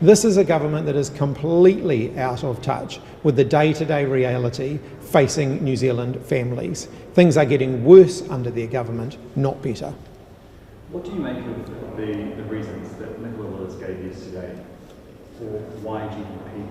This is a government that is completely out of touch with the day-to-day reality facing New Zealand families. Things are getting worse under their government, not better. What do you make of the reasons that Nicola Willis gave yesterday for why GDP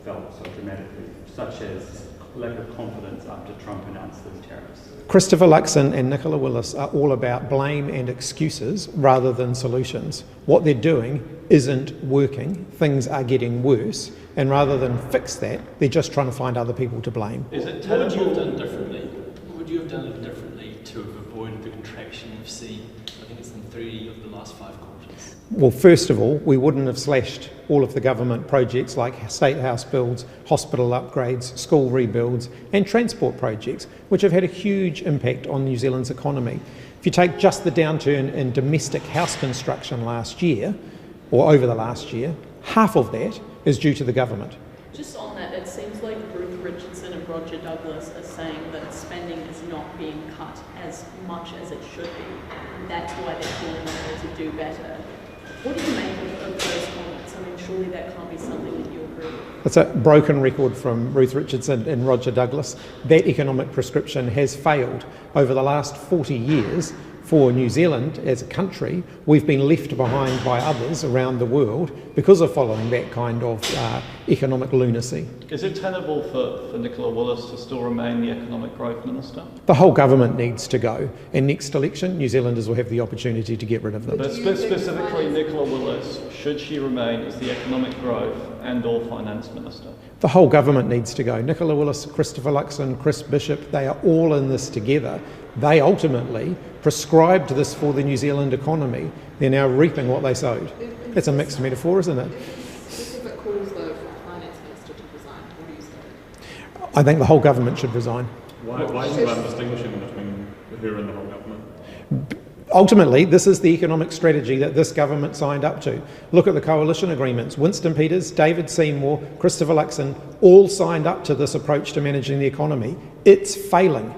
fell so dramatically, such as lack of confidence after Trump announced those tariffs? Christopher Luxon and Nicola Willis are all about blame and excuses rather than solutions. What they're doing isn't working, things are getting worse, and rather than fix that, they're just trying to find other people to blame. What would you have done differently? What would you have done differently to have avoided the contraction we've seen? I think it's in 3 of the last 5 quarters. Well, first of all, we wouldn't have slashed all of the government projects like State House builds, hospital upgrades, school rebuilds and transport projects, which have had a huge impact on New Zealand's economy. If you take just the downturn in domestic house construction last year, or over the last year, half of that is due to the government. Just on that, it seems like Ruth Richardson and Roger Douglas are saying that spending is not being cut as much as it should be, and that's why they're calling on her to do better. What do you make of those comments? I mean, surely that can't be something that you agree with. It's a broken record from Ruth Richardson and Roger Douglas. That economic prescription has failed. Over the last 40 years, for New Zealand as a country, we've been left behind by others around the world because of following that kind of economic lunacy. Is it tenable for Nicola Willis to still remain the Economic Growth Minister? The whole government needs to go, and next election New Zealanders will have the opportunity to get rid of them. But specifically Nicola Willis, should she remain as the Economic Growth and or Finance Minister? The whole government needs to go. Nicola Willis, Christopher Luxon, Chris Bishop, they are all in this together. They ultimately prescribed this for the New Zealand economy. They're now reaping what they sowed. It's a mixed metaphor, isn't it? If it calls though for the Finance Minister to resign, what do you say? I think the whole government should resign. Why is one distinguishing between her and the whole government? Ultimately, this is the economic strategy that this government signed up to. Look at the coalition agreements. Winston Peters, David Seymour, Christopher Luxon all signed up to this approach to managing the economy. It's failing.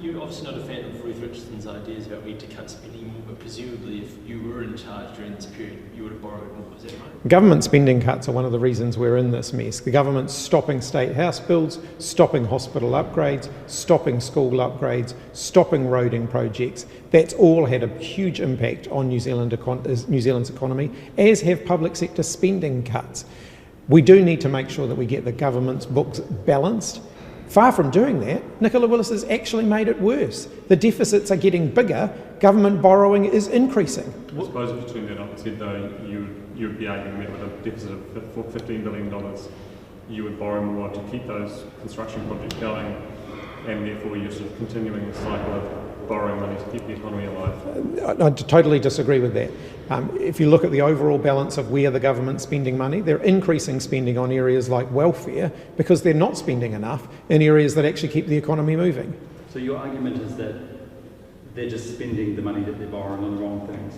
You're obviously not a fan of Ruth Richardson's ideas about we need to cut spending more, but presumably if you were in charge during this period, you would have borrowed more. Is that right? Government spending cuts are one of the reasons we're in this mess. The government's stopping state house builds, stopping hospital upgrades, stopping school upgrades, stopping roading projects. That's all had a huge impact on New Zealand's economy, as have public sector spending cuts. We do need to make sure that we get the government's books balanced. Far from doing that, Nicola Willis has actually made it worse. The deficits are getting bigger, government borrowing is increasing. I suppose if you turned that on its head though, you'd be arguing that with a deficit of $15 billion, you would borrow more to keep those construction projects going, and therefore you're sort of continuing the cycle of borrowing money to keep the economy alive. I totally disagree with that. If you look at the overall balance of where the government's spending money, they're increasing spending on areas like welfare because they're not spending enough in areas that actually keep the economy moving. So your argument is that they're just spending the money that they're borrowing on the wrong things?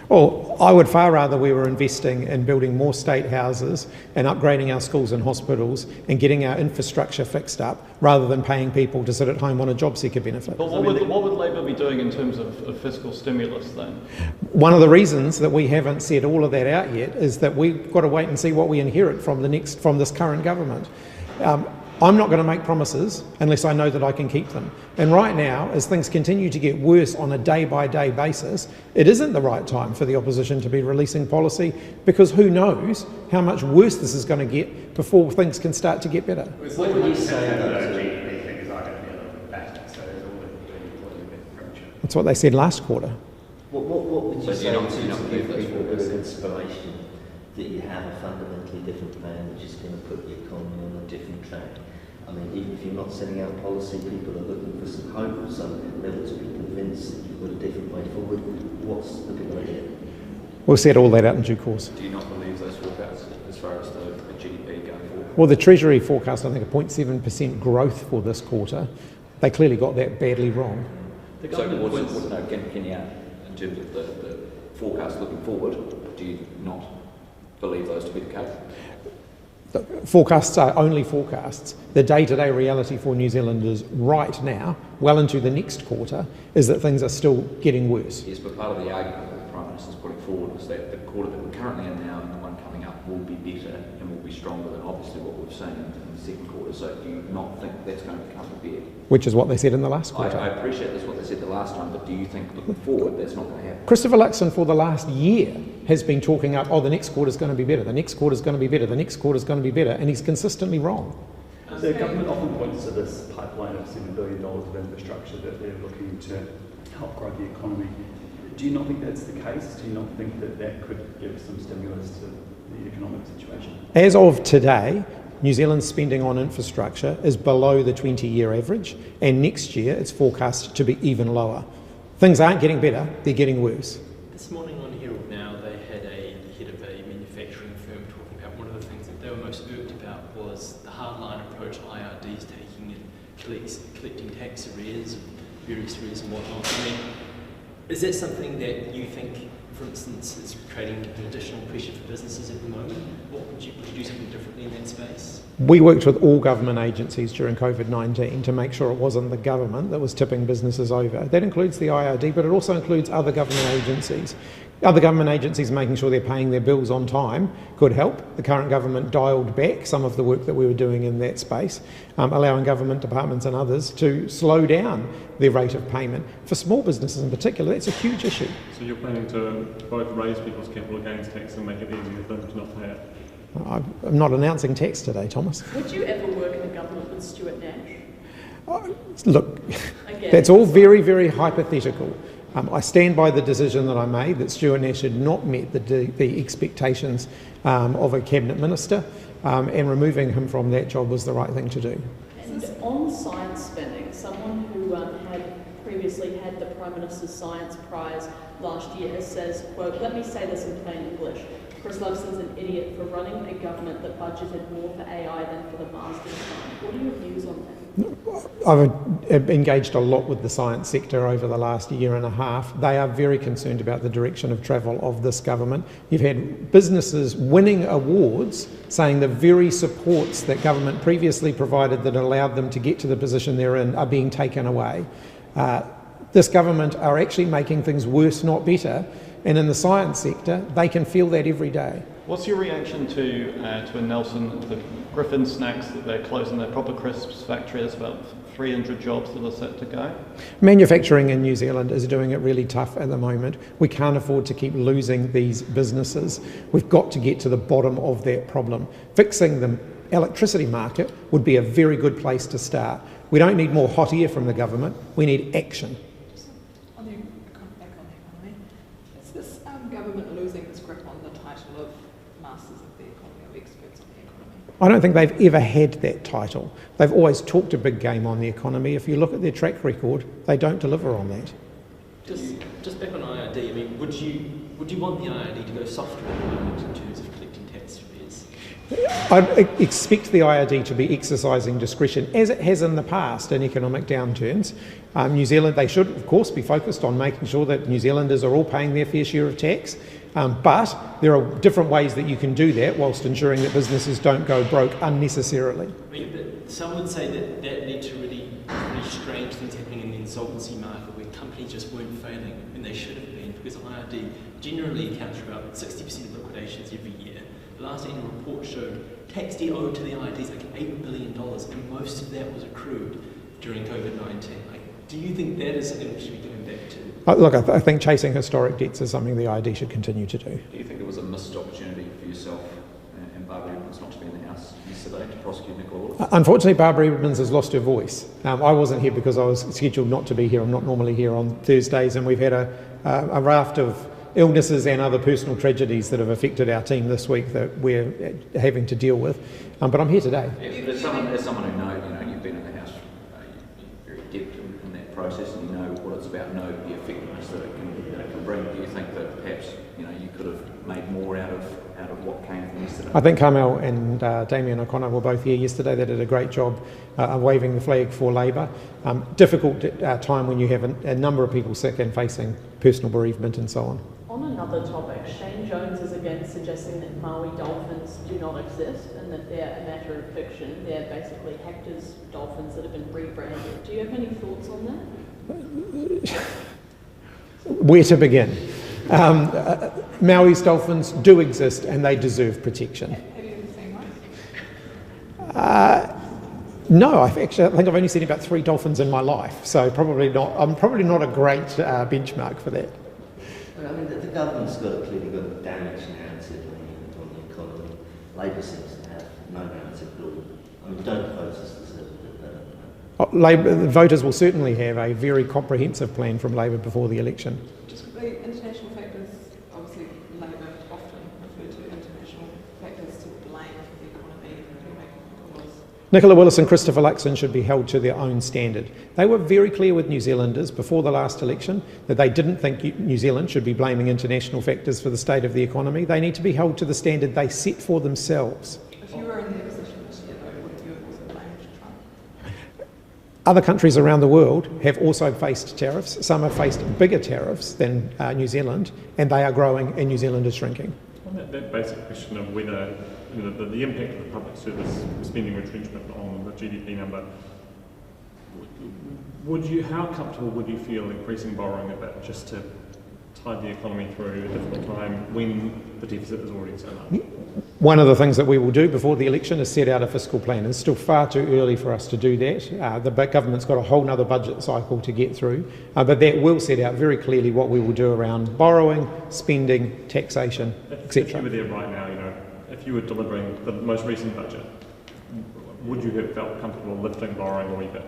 Well, I would far rather we were investing in building more state houses and upgrading our schools and hospitals and getting our infrastructure fixed up rather than paying people to sit at home on a job seeker benefit. But what would Labor be doing in terms of fiscal stimulus then? One of the reasons that we haven't said all of that out yet is that we've got to wait and see what we inherit from this current government. I'm not going to make promises unless I know that I can keep them. And right now, as things continue to get worse on a day-by-day basis, it isn't the right time for the opposition to be releasing policy because who knows how much worse this is going to get before things can start to get better. What would you say about GDP figures are going to be a little bit better, so there's all the doing a bit of pressure? That's what they said last quarter. What would you say to give people a bit of inspiration that you have a fundamentally different plan which is going to put the economy on a different track? I mean, even if you're not setting out policy, people are looking for some hope, some level to be convinced that you've got a different way forward. What's the good idea? We'll set all that out in due course. Do you not believe those forecasts as far as the GDP going forward? Well, the Treasury forecast, I think, a 0.7% growth for this quarter. They clearly got that badly wrong. So can you add, in terms of the forecast looking forward, do you not believe those to be the case? The forecasts are only forecasts. The day-to-day reality for New Zealanders right now, well into the next quarter, is that things are still getting worse. Yes, but part of the argument that the Prime Minister is putting forward was that the quarter that we're currently in now and the one coming up will be better and will be stronger than obviously what we've seen in the second quarter. So do you not think that's going to come to bear? Which is what they said in the last quarter. I appreciate that's what they said the last time, but do you think looking forward that's not going to happen? Christopher Luxon for the last year has been talking up, the next quarter's going to be better, the next quarter's going to be better, the next quarter's going to be better, and he's consistently wrong. The government often points to this pipeline of $7 billion of infrastructure that they're looking to help grow the economy. Do you not think that's the case? Do you not think that that could give some stimulus to the economic situation? As of today, New Zealand's spending on infrastructure is below the 20-year average, and next year it's forecast to be even lower. Things aren't getting better, they're getting worse. This morning on Herald Now, they had a head of a manufacturing firm talking about one of the things that they were most irked about was the hardline approach IRD's taking in collecting tax arrears, various arrears and whatnot. I mean, is that something that you think, for instance, is creating additional pressure for businesses at the moment? Would you do something differently in that space? We worked with all government agencies during COVID-19 to make sure it wasn't the government that was tipping businesses over. That includes the IRD, but it also includes other government agencies. Other government agencies making sure they're paying their bills on time could help. The current government dialed back some of the work that we were doing in that space, allowing government departments and others to slow down their rate of payment. For small businesses in particular, that's a huge issue. So you're planning to both raise people's capital gains tax and make it easier for them to not pay it? I'm not announcing tax today, Thomas. Would you ever work in a government with Stuart Nash? Look, Again, that's all very, very hypothetical. I stand by the decision that I made that Stuart Nash had not met the expectations of a cabinet minister, and removing him from that job was the right thing to do. And on science spending, someone who had previously had the Prime Minister's Science Prize last year says, quote, "Let me say this in plain English. Chris Luxon's an idiot for running a government that budgeted more for AI than for the Marsden Fund." What are your views on that? I've engaged a lot with the science sector over the last year and a half. They are very concerned about the direction of travel of this government. You've had businesses winning awards saying the very supports that government previously provided that allowed them to get to the position they're in are being taken away. This government are actually making things worse, not better. And in the science sector, they can feel that every day. What's your reaction to in Nelson, the Griffin Snacks, that they're closing their Proper Crisps factory? There's about 300 jobs that are set to go. Manufacturing in New Zealand is doing it really tough at the moment. We can't afford to keep losing these businesses. We've got to get to the bottom of that problem. Fixing the electricity market would be a very good place to start. We don't need more hot air from the government, we need action. On the, back on the economy, is this government losing its grip on the title of Masters of the Economy, of experts on the economy? I don't think they've ever had that title. They've always talked a big game on the economy. If you look at their track record, they don't deliver on that. Just back on IRD, I mean, would you want the IRD to go softer at the moment in terms of collecting tax arrears? I expect the IRD to be exercising discretion, as it has in the past in economic downturns. New Zealand, they should, of course, be focused on making sure that New Zealanders are all paying their fair share of tax, but there are different ways that you can do that whilst ensuring that businesses don't go broke unnecessarily. I mean, but some would say that that led to really strange things happening in the insolvency market where companies just weren't failing and they should have been, because IRD generally accounts for about 60% of liquidations every year. The last annual report showed tax debt owed to the IRD is like $8 billion, and most of that was accrued during COVID-19. Do you think that is something we should be going back to? Look, I think chasing historic debts is something the IRD should continue to do. Do you think it was a missed opportunity for yourself and Barbara Edmonds not to be in the House yesterday to prosecute Nicola Willis? Unfortunately, Barbara Edmonds has lost her voice. I wasn't here because I was scheduled not to be here. I'm not normally here on Thursdays, and we've had a raft of illnesses and other personal tragedies that have affected our team this week that we're having to deal with. But I'm here today. Yeah, but as someone who knows, you've been in the House, you're very adept in that process, and you know what it's about, know the effectiveness that it can bring. Do you think that perhaps you could have made more out of what came from yesterday? I think Carmel and Damien O'Connor were both here yesterday. They did a great job waving the flag for Labour. Difficult time when you have a number of people sick and facing personal bereavement and so on. On another topic, Shane Jones is again suggesting that Maui dolphins do not exist and that they're a matter of fiction. They're basically Hector's dolphins that have been rebranded. Do you have any thoughts on that? Where to begin? Maui's dolphins do exist and they deserve protection. Have No, I think I've only seen about 3 dolphins in my life, so probably not. I'm probably not a great benchmark for that. Well, I mean, the government's clearly got a damaged narrative on the economy. Labour seems to have no narrative at all. I mean, don't voters deserve it better? Labour, the voters will certainly have a very comprehensive plan from Labour before the election. Just quickly, international factors, obviously Labour often refer to international factors to blame for the economy. Do you make Nicola Willis? Nicola Willis and Christopher Luxon should be held to their own standard. They were very clear with New Zealanders before the last election that they didn't think New Zealand should be blaming international factors for the state of the economy. They need to be held to the standard they set for themselves. If you were in their position this year, though, would you also blame Trump? Other countries around the world have also faced tariffs. Some have faced bigger tariffs than New Zealand, and they are growing and New Zealand is shrinking. On that basic question of whether the impact of the public service spending retrenchment on the GDP number, how comfortable would you feel increasing borrowing a bit just to tide the economy through a difficult time when the deficit is already so large? One of the things that we will do before the election is set out a fiscal plan. It's still far too early for us to do that. The government's got a whole other budget cycle to get through, but that will set out very clearly what we will do around borrowing, spending, taxation, etc. If you were there right now, if you were delivering the most recent budget, would you have felt comfortable lifting borrowing or even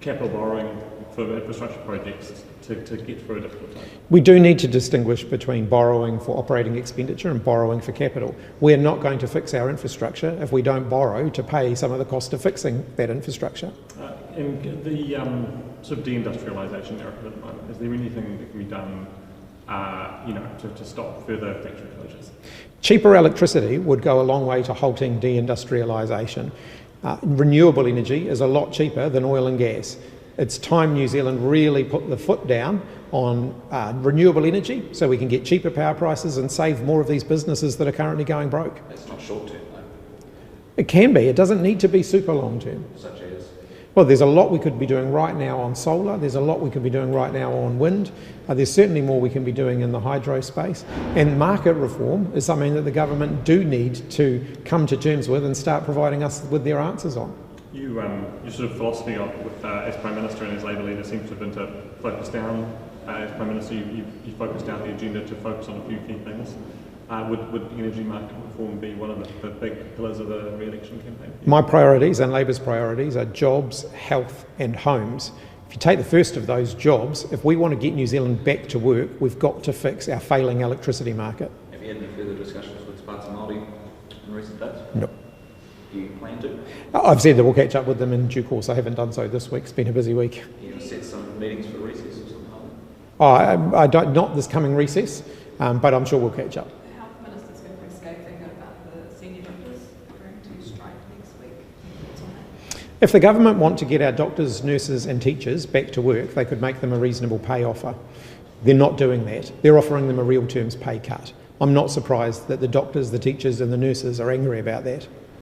capital borrowing for infrastructure projects to get through a difficult time? We do need to distinguish between borrowing for operating expenditure and borrowing for capital. We're not going to fix our infrastructure if we don't borrow to pay some of the cost of fixing that infrastructure. And the sort of deindustrialization narrative at the moment, is there anything that can be done to stop further factory closures? Cheaper electricity would go a long way to halting deindustrialisation. Renewable energy is a lot cheaper than oil and gas. It's time New Zealand really put the foot down on renewable energy so we can get cheaper power prices and save more of these businesses that are currently going broke. It's not short term, though. It can be. It doesn't need to be super long term. Such as? Well, there's a lot we could be doing right now on solar. There's a lot we could be doing right now on wind. There's certainly more we can be doing in the hydro space. And market reform is something that the government do need to come to terms with and start providing us with their answers on. Your sort of philosophy as Prime Minister and as Labour leader seems to have been to focus down. As Prime Minister, you focused out the agenda to focus on a few key things. Would energy market reform be one of the big pillars of the re-election campaign? My priorities and Labour's priorities are jobs, health and homes. If you take the first of those, jobs, if we want to get New Zealand back to work, we've got to fix our failing electricity market. Have you had any further discussions with Sparta Māori in recent days? No. Do you plan to? I've said that we'll catch up with them in due course. I haven't done so this week. It's been a busy week. You want to set some meetings for recess or something? I don't, not this coming recess, but I'm sure we'll catch up. The Health Minister's going to be scathing about the senior doctors going to strike next week. What's on that? If the government want to get our doctors, nurses and teachers back to work, they could make them a reasonable pay offer. They're not doing that. They're offering them a real terms pay cut. I'm not surprised that the doctors, the teachers and the nurses are angry about that.